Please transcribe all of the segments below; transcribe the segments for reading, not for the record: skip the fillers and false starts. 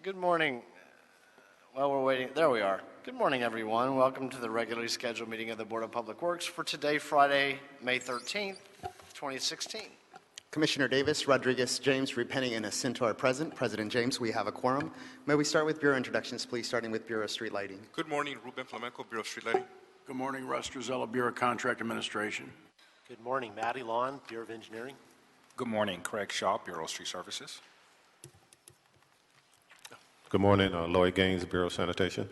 Good morning. While we're waiting, there we are. Good morning, everyone. Welcome to the regularly scheduled meeting of the Board of Public Works for today, Friday, May 13th, 2016. Commissioner Davis, Rodriguez, James, Repenning, and Asinto are present. President James, we have a quorum. May we start with Bureau introductions, please, starting with Bureau of Street Lighting. Good morning, Ruben Flamenco, Bureau of Street Lighting. Good morning, Russ Drizella, Bureau of Contract Administration. Good morning, Matty Lawn, Bureau of Engineering. Good morning, Craig Shaw, Bureau of Street Services. Good morning, Lloyd Gaines, Bureau of Sanitation.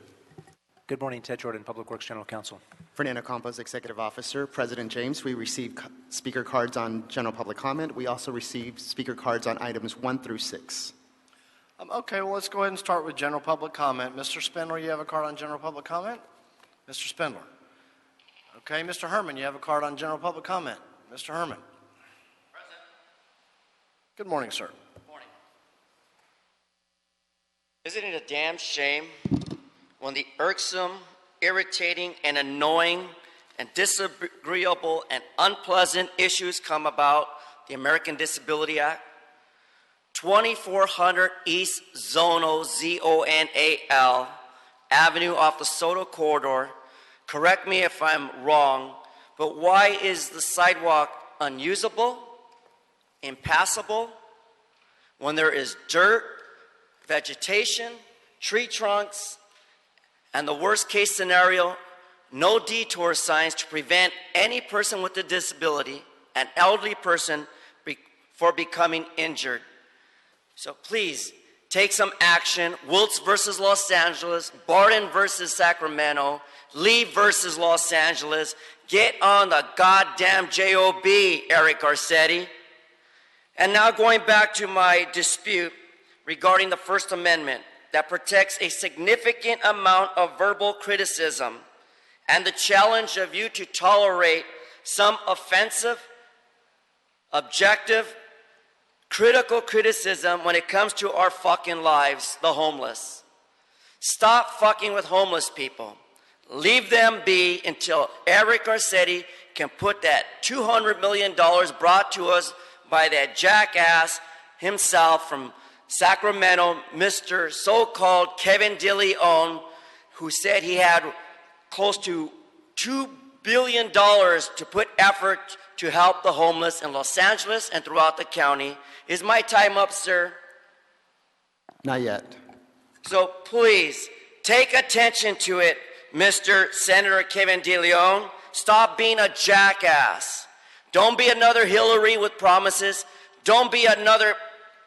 Good morning, Ted Jordan, Public Works General Counsel. Fernando Campos, Executive Officer. President James, we received speaker cards on general public comment. We also received speaker cards on items 1 through 6. Okay, well, let's go ahead and start with general public comment. Mr. Spindler, you have a card on general public comment? Mr. Spindler. Okay, Mr. Herman, you have a card on general public comment. Mr. Herman. Present. Good morning, sir. Good morning. Isn't it a damn shame when the irksome, irritating, and annoying and disagreeable and unpleasant issues come about the American Disability Act? 2400 East Zonal, Z-O-N-A-L, Avenue off the Soto Corridor. Correct me if I'm wrong, but why is the sidewalk unusable, impassable, when there is dirt, vegetation, tree trunks, and the worst case scenario, no detour signs to prevent any person with a disability, an elderly person, for becoming injured? So please, take some action. Wiltz versus Los Angeles, Barton versus Sacramento, Lee versus Los Angeles. Get on the goddamn job, Eric Garcetti. And now going back to my dispute regarding the First Amendment that protects a significant amount of verbal criticism and the challenge of you to tolerate some offensive, objective, critical criticism when it comes to our fucking lives, the homeless. Stop fucking with homeless people. Leave them be until Eric Garcetti can put that $200 million brought to us by that jackass himself from Sacramento, Mr. so-called Kevin DeLeon, who said he had close to $2 billion to put effort to help the homeless in Los Angeles and throughout the county. Is my time up, sir? Not yet. So please, take attention to it, Mr. Senator Kevin DeLeon. Stop being a jackass. Don't be another Hillary with promises. Don't be another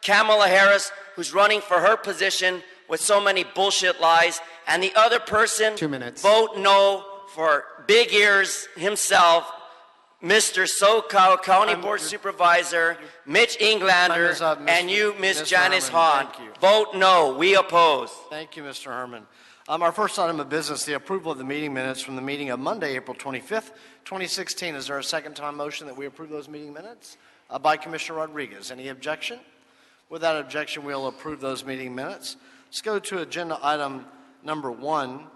Kamala Harris who's running for her position with so many bullshit lies. And the other person, 2 minutes. Vote no for big ears himself, Mr. SoCal County Board Supervisor, Mitch Englander, and you, Ms. Janice Hahn. Vote no. We oppose. Thank you, Mr. Herman. Our first item of business, the approval of the meeting minutes from the meeting of Monday, April 25th, 2016. Is there a second-time motion that we approve those meeting minutes? By Commissioner Rodriguez. Any objection? Without objection, we'll approve those meeting minutes. Let's go to agenda item number 1.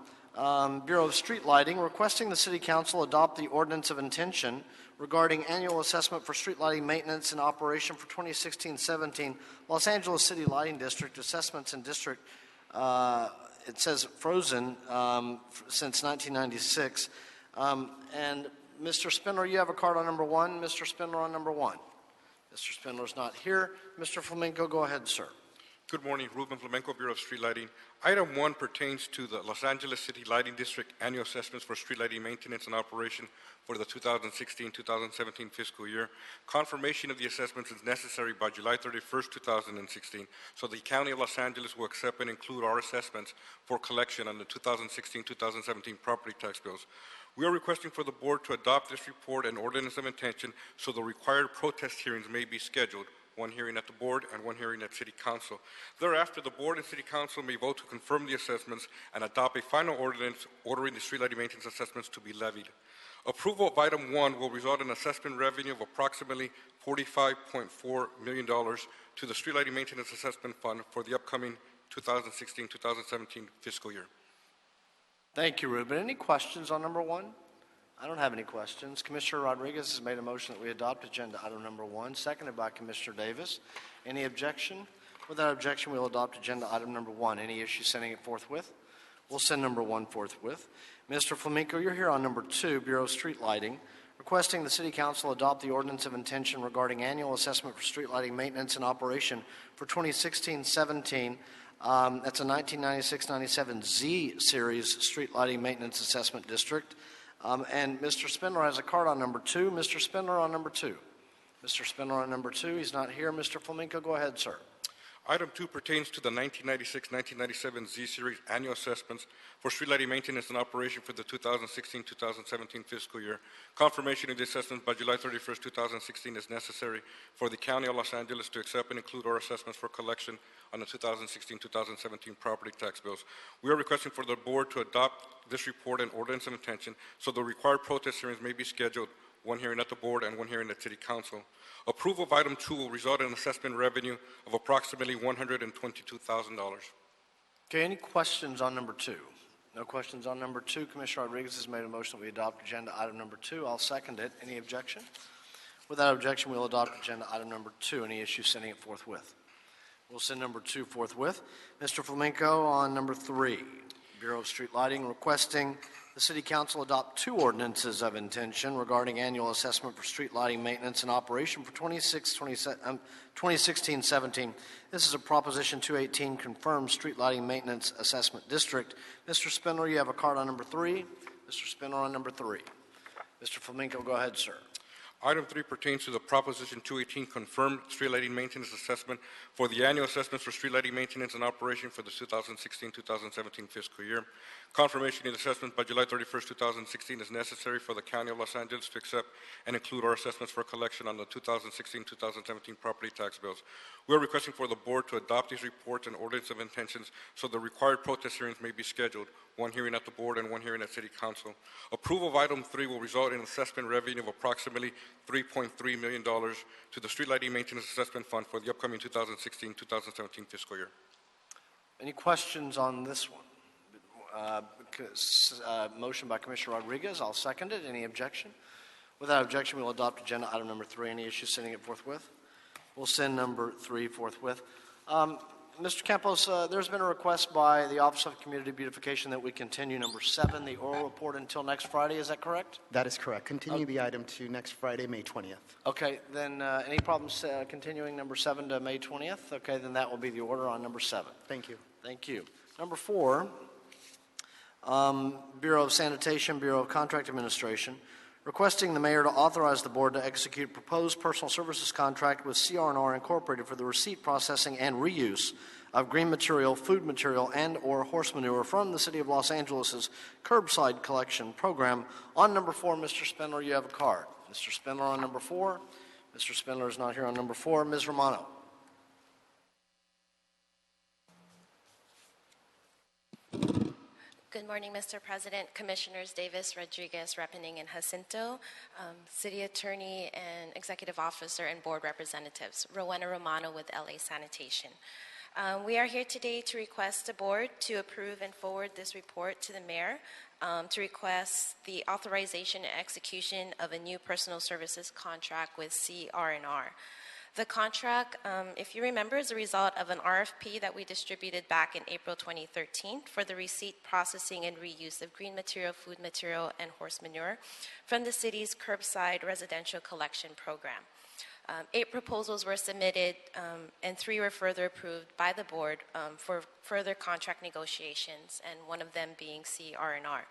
Bureau of Street Lighting, requesting the City Council adopt the ordinance of intention regarding annual assessment for street lighting maintenance and operation for 2016-17 Los Angeles City Lighting District assessments and district. It says frozen since 1996. And Mr. Spindler, you have a card on number 1. Mr. Spindler on number 1. Mr. Spindler's not here. Mr. Flamenco, go ahead, sir. Good morning, Ruben Flamenco, Bureau of Street Lighting. Item 1 pertains to the Los Angeles City Lighting District annual assessments for street lighting maintenance and operation for the 2016-2017 fiscal year. Confirmation of the assessments is necessary by July 31st, 2016, so the County of Los Angeles will accept and include our assessments for collection on the 2016-2017 property tax bills. We are requesting for the board to adopt this report and ordinance of intention so the required protest hearings may be scheduled, one hearing at the board and one hearing at City Council. Thereafter, the board and City Council may vote to confirm the assessments and adopt a final ordinance ordering the street lighting maintenance assessments to be levied. Approval of item 1 will result in assessment revenue of approximately $45.4 million to the street lighting maintenance assessment fund for the upcoming 2016-2017 fiscal year. Thank you, Ruben. Any questions on number 1? I don't have any questions. Commissioner Rodriguez has made a motion that we adopt agenda item number 1, seconded by Commissioner Davis. Any objection? Without objection, we will adopt agenda item number 1. Any issue sending it forthwith? We'll send number 1 forthwith. Mr. Flamenco, you're here on number 2, Bureau of Street Lighting, requesting the City Council adopt the ordinance of intention regarding annual assessment for street lighting maintenance and operation for 2016-17. That's a 1996-97 Z Series Street Lighting Maintenance Assessment District. And Mr. Spindler has a card on number 2. Mr. Spindler on number 2. Mr. Spindler on number 2. He's not here. Mr. Flamenco, go ahead, sir. Item 2 pertains to the 1996-1997 Z-Series annual assessments for street lighting maintenance and operation for the 2016-2017 fiscal year. Confirmation of the assessments by July 31st, 2016 is necessary for the County of Los Angeles to accept and include our assessments for collection on the 2016-2017 property tax bills. We are requesting for the board to adopt this report and ordinance of intention so the required protest hearings may be scheduled, one hearing at the board and one hearing at City Council. Approval of item 2 will result in assessment revenue of approximately $122,000. Okay, any questions on number 2? No questions on number 2. Commissioner Rodriguez has made a motion that we adopt agenda item number 2. I'll second it. Any objection? Without objection, we'll adopt agenda item number 2. Any issue sending it forthwith? We'll send number 2 forthwith. Mr. Flamenco on number 3, Bureau of Street Lighting, requesting the City Council adopt 2 ordinances of intention regarding annual assessment for street lighting maintenance and operation for 2016-17. This is a Proposition 218 confirmed street lighting maintenance assessment district. Mr. Spindler, you have a card on number 3. Mr. Spindler on number 3. Mr. Flamenco, go ahead, sir. Item 3 pertains to the Proposition 218 confirmed street lighting maintenance assessment for the annual assessments for street lighting maintenance and operation for the 2016-2017 fiscal year. Confirmation of the assessment by July 31st, 2016 is necessary for the County of Los Angeles to accept and include our assessments for collection on the 2016-2017 property tax bills. We are requesting for the board to adopt these reports and ordinance of intentions so the required protest hearings may be scheduled, one hearing at the board and one hearing at City Council. Approval of item 3 will result in assessment revenue of approximately $3.3 million to the Street Lighting Maintenance Assessment Fund for the upcoming 2016-2017 fiscal year. Any questions on this one? Motion by Commissioner Rodriguez. I'll second it. Any objection? Without objection, we'll adopt agenda item number 3. Any issues sending it forthwith? We'll send number 3 forthwith. Mr. Campos, there's been a request by the Office of Community Beautification that we continue number 7, the oral report, until next Friday. Is that correct? That is correct. Continue the item to next Friday, May 20th. Okay, then any problems continuing number 7 to May 20th? Okay, then that will be the order on number 7. Thank you. Thank you. Number 4, Bureau of Sanitation, Bureau of Contract Administration, requesting the mayor to authorize the board to execute proposed personal services contract with CR&R Incorporated for the receipt, processing, and reuse of green material, food material, and/or horse manure from the City of Los Angeles' curbside collection program. On number 4, Mr. Spindler, you have a card. Mr. Spindler on number 4. Mr. Spindler is not here on number 4. Ms. Romano. Good morning, Mr. President, Commissioners Davis, Rodriguez, Repening, and Jacinto, City Attorney and Executive Officer and Board Representatives, Rowena Romano with LA Sanitation. We are here today to request the board to approve and forward this report to the mayor to request the authorization and execution of a new personal services contract with CR&R. The contract, if you remember, is a result of an RFP that we distributed back in April 2013 for the receipt, processing, and reuse of green material, food material, and horse manure from the city's curbside residential collection program. 8 proposals were submitted, and 3 were further approved by the board for further contract negotiations, and one of them being CR&R.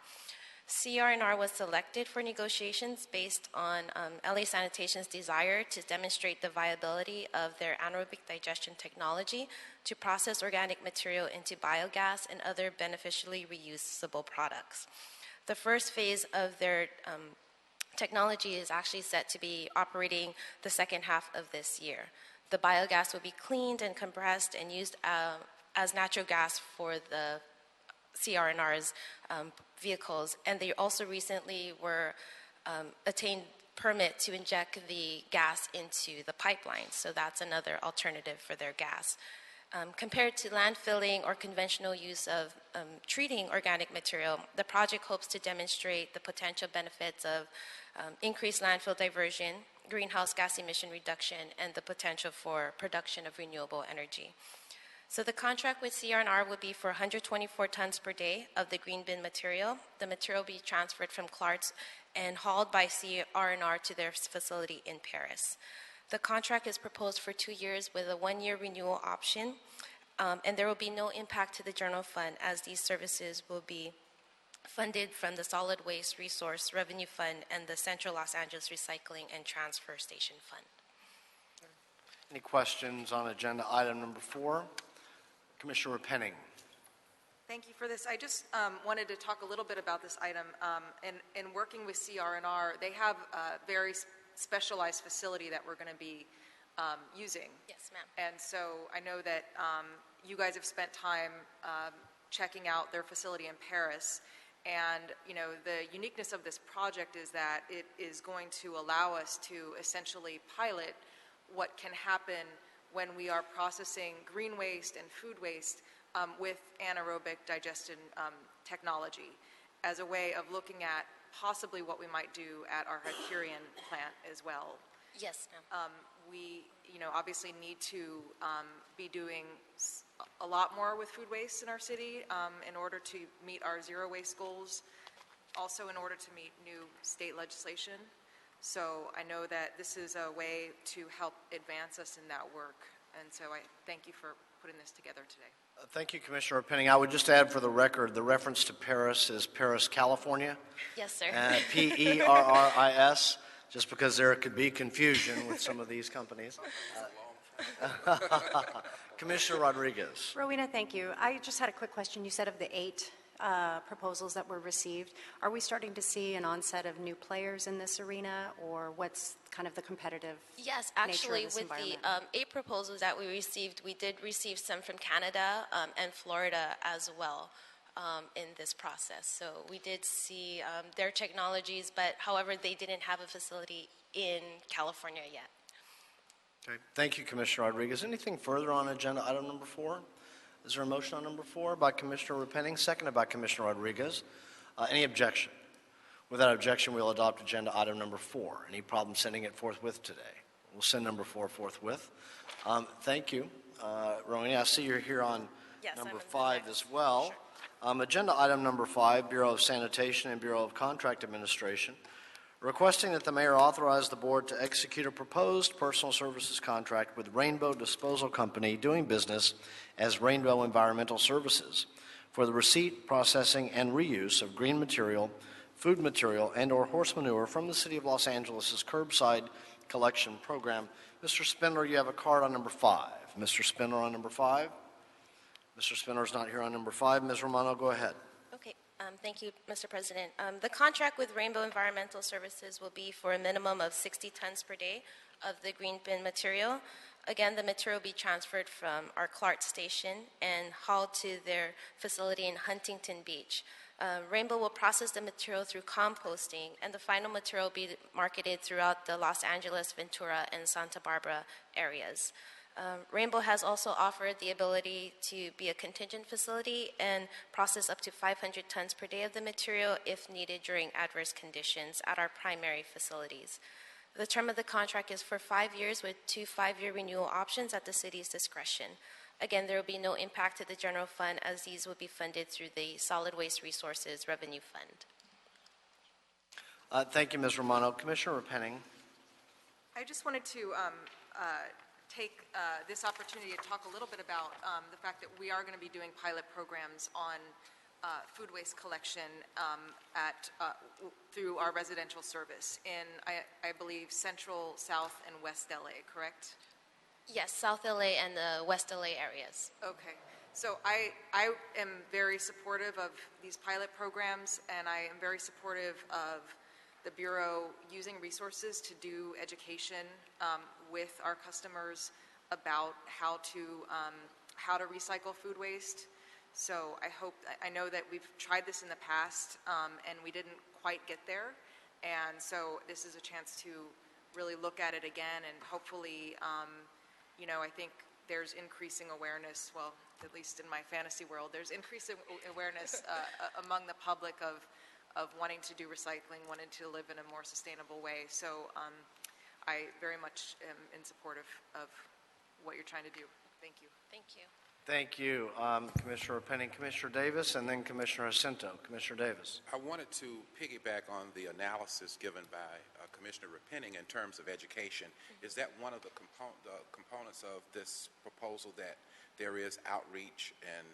CR&R was selected for negotiations based on LA Sanitation's desire to demonstrate the viability of their anaerobic digestion technology to process organic material into biogas and other beneficially reusable products. The first phase of their technology is actually set to be operating the second half of this year. The biogas will be cleaned and compressed and used as natural gas for the CR&R's vehicles, and they also recently were attained permit to inject the gas into the pipeline, so that's another alternative for their gas. Compared to landfilling or conventional use of treating organic material, the project hopes to demonstrate the potential benefits of increased landfill diversion, greenhouse gas emission reduction, and the potential for production of renewable energy. So the contract with CR&R would be for 124 tons per day of the green bin material. The material will be transferred from Clark's and hauled by CR&R to their facility in Paris. The contract is proposed for 2 years with a 1-year renewal option, and there will be no impact to the general fund as these services will be funded from the Solid Waste Resource Revenue Fund and the Central Los Angeles Recycling and Transfer Station Fund. Any questions on agenda item number 4? Commissioner Penning. Thank you for this. I just wanted to talk a little bit about this item. In working with CR&R, they have a very specialized facility that we're going to be using. Yes, ma'am. And so I know that you guys have spent time checking out their facility in Paris. And, you know, the uniqueness of this project is that it is going to allow us to essentially pilot what can happen when we are processing green waste and food waste with anaerobic digestion technology as a way of looking at possibly what we might do at our Hyperion plant as well. Yes, ma'am. We, you know, obviously need to be doing a lot more with food waste in our city in order to meet our zero waste goals, also in order to meet new state legislation. So I know that this is a way to help advance us in that work. And so I thank you for putting this together today. Thank you, Commissioner Penning. I would just add for the record, the reference to Paris is Paris, California. Yes, sir. Perris, just because there could be confusion with some of these companies. Commissioner Rodriguez. Rowena, thank you. I just had a quick question. You said of the 8 proposals that were received, are we starting to see an onset of new players in this arena, or what's kind of the competitive Yes, nature actually, of this with the environment? 8 proposals that we received, we did receive some from Canada and Florida as well in this process. So we did see their technologies, but however, they didn't have a facility in California yet. Okay. Thank you, Commissioner Rodriguez. Anything further on agenda item number 4? Is there a motion on number 4 by Commissioner Penning, seconded by Commissioner Rodriguez? Any objection? Without objection, we'll adopt agenda item number 4. Any problem sending it forthwith today? We'll send number 4 forthwith. Thank you. Rowena, I see you're here on Yes, number I'm on 5 the next. as well. Sure. Agenda item number 5, Bureau of Sanitation and Bureau of Contract Administration, requesting that the mayor authorize the board to execute a proposed personal services contract with Rainbow Disposal Company doing business as Rainbow Environmental Services for the receipt, processing, and reuse of green material, food material, and/or horse manure from the City of Los Angeles' curbside collection program. Mr. Spindler, you have a card on number 5. Mr. Spindler on number 5. Mr. Spindler's not here on number 5. Ms. Romano, go ahead. Okay, thank you, Mr. President. The contract with Rainbow Environmental Services will be for a minimum of 60 tons per day of the green bin material. Again, the material will be transferred from our Clark station and hauled to their facility in Huntington Beach. Rainbow will process the material through composting, and the final material will be marketed throughout the Los Angeles, Ventura, and Santa Barbara areas. Rainbow has also offered the ability to be a contingent facility and process up to 500 tons per day of the material if needed during adverse conditions at our primary facilities. The term of the contract is for 5 years with 2 5-year renewal options at the city's discretion. Again, there will be no impact to the general fund as these will be funded through the Solid Waste Resources Revenue Fund. Thank you, Ms. Romano. Commissioner Penning. I just wanted to take this opportunity to talk a little bit about the fact that we are going to be doing pilot programs on food waste collection through our residential service in, I believe, Central, South, and West LA, correct? Yes, South LA and the West LA areas. Okay. So I am very supportive of these pilot programs, and I am very supportive of the Bureau using resources to do education with our customers about how to recycle food waste. So I know that we've tried this in the past and we didn't quite get there. And so this is a chance to really look at it again, and hopefully, I think there's increasing awareness, well, at least in my fantasy world, there's increasing awareness among the public of wanting to do recycling, wanting to live in a more sustainable way. So I very much am in support of what you're trying to do. Thank you. Thank you. Thank you, Commissioner Penning, Commissioner Davis, and then Commissioner Jacinto. Commissioner Davis. I wanted to piggyback on the analysis given by Commissioner Penning in terms of education. Is that one of the components of this proposal, that there is outreach and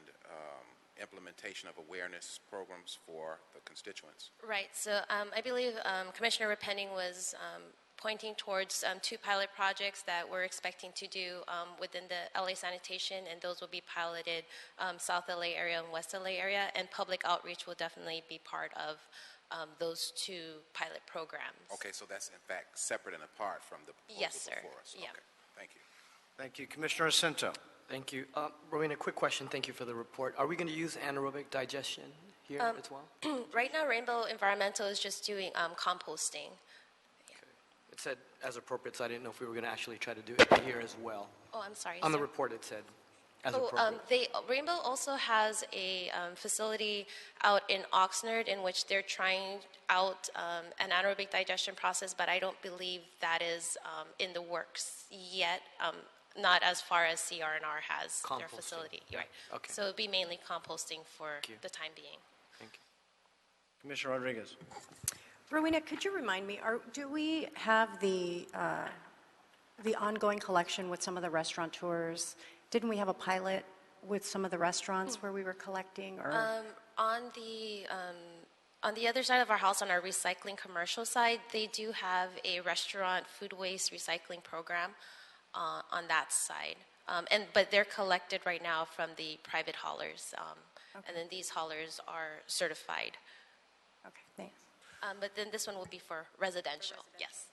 implementation of awareness programs for the constituents? Right. So I believe Commissioner Penning was pointing towards two pilot projects that we're expecting to do within the LA sanitation, and those will be piloted South LA area and West LA area, and public outreach will definitely be part of those two pilot programs. Okay, so that's in fact separate and apart from the proposal Yes, sir. before us. Yeah. Okay, thank you. Thank you, Commissioner Jacinto. Thank you. Rowena, a quick question. Thank you for the report. Are we going to use anaerobic digestion here as well? Right now, Rainbow Environmental is just doing composting. It said as appropriate, so I didn't know if we were going to actually try to do it here as well. Oh, I'm sorry. On the sir. report, it said as appropriate. Rainbow also has a facility out in Oxnard in which they're trying out an anaerobic digestion process, but I don't believe that is in the works yet. Not as far as CR&R has their Composting. facility. You're right. Okay. So it'll be mainly composting for the time being. Thank you. Commissioner Rodriguez. Rowena, could you remind me, do we have the ongoing collection with some of the restaurateurs? Didn't we have a pilot with some of the restaurants where we were collecting? Or On the other side of our house, on our recycling commercial side, they do have a restaurant food waste recycling program on that side. But they're collected right now from the private haulers. And then these haulers are certified. Okay, thanks. But then this one will be for residential. Yes.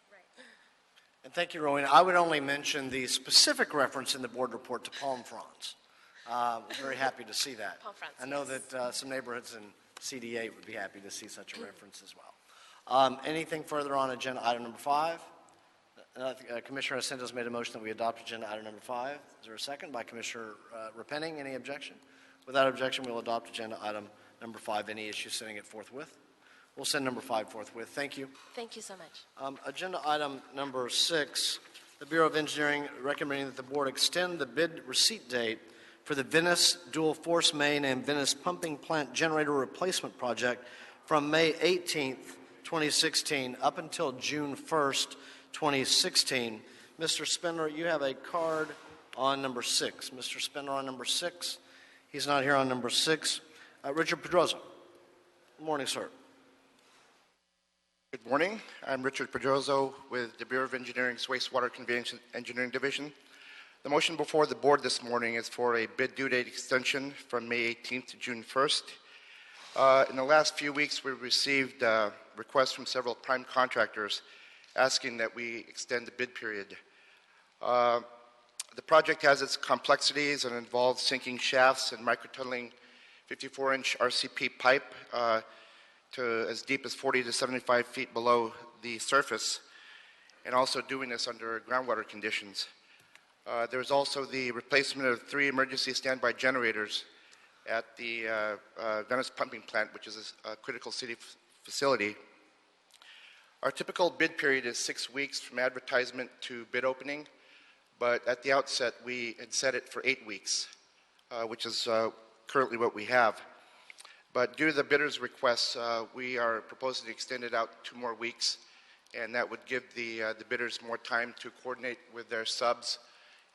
And thank you, Rowena. I would only mention the specific reference in the board report to palm fronds. We're very happy to see that. Palm fronds, I know yes. that some neighborhoods in CD8 would be happy to see such a reference as well. Anything further on agenda item number 5? Commissioner Jacinto's made a motion that we adopt agenda item number 5. Is there a second by Commissioner Repenning? Any objection? Without objection, we'll adopt agenda item number 5. Any issues, sending it forthwith? We'll send number 5 forthwith. Thank you. Thank you so much. Agenda item number 6, the Bureau of Engineering recommending that the board extend the bid receipt date for the Venice Dual Force Main and Venice Pumping Plant Generator Replacement Project from May 18th, 2016 up until June 1st, 2016. Mr. Spindler, you have a card on number 6. Mr. Spindler on number 6. He's not here on number 6. Richard Pedroza. Good morning, sir. Good morning. I'm Richard Pedroza with the Bureau of Engineering's Wastewater Conveyance Engineering Division. The motion before the board this morning is for a bid due date extension from May 18th to June 1st. In the last few weeks, we've received requests from several prime contractors asking that we extend the bid period. The project has its complexities and involves sinking shafts and microtunneling 54-inch RCP pipe to as deep as 40 to 75 feet below the surface, and also doing this under groundwater conditions. There's also the replacement of 3 emergency standby generators at the Venice Pumping Plant, which is a critical city facility. Our typical bid period is 6 weeks from advertisement to bid opening, but at the outset we had set it for 8 weeks, which is currently what we have. But due to the bidder's requests, we are proposing to extend it out 2 more weeks, and that would give the bidders more time to coordinate with their subs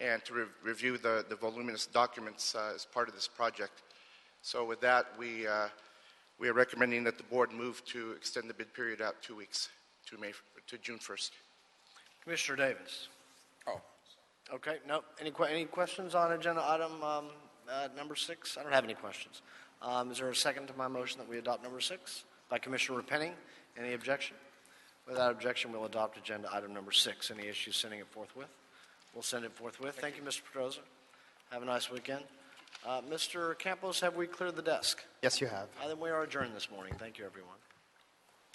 and to review the voluminous documents as part of this project. So with that, we are recommending that the board move to extend the bid period out 2 weeks to June 1st. Commissioner Davis. Oh. Okay, no. Any questions on agenda item number 6? I don't have any questions. Is there a second to my motion that we adopt number 6? By Commissioner Repenning. Any objection? Without objection, we'll adopt agenda item number 6. Any issues, sending it forthwith? We'll send it forthwith. Thank you, Mr. Pedroza. Have a nice weekend. Mr. Campos, have we cleared the desk? Yes, you have. Then we are adjourned this morning. Thank you, everyone.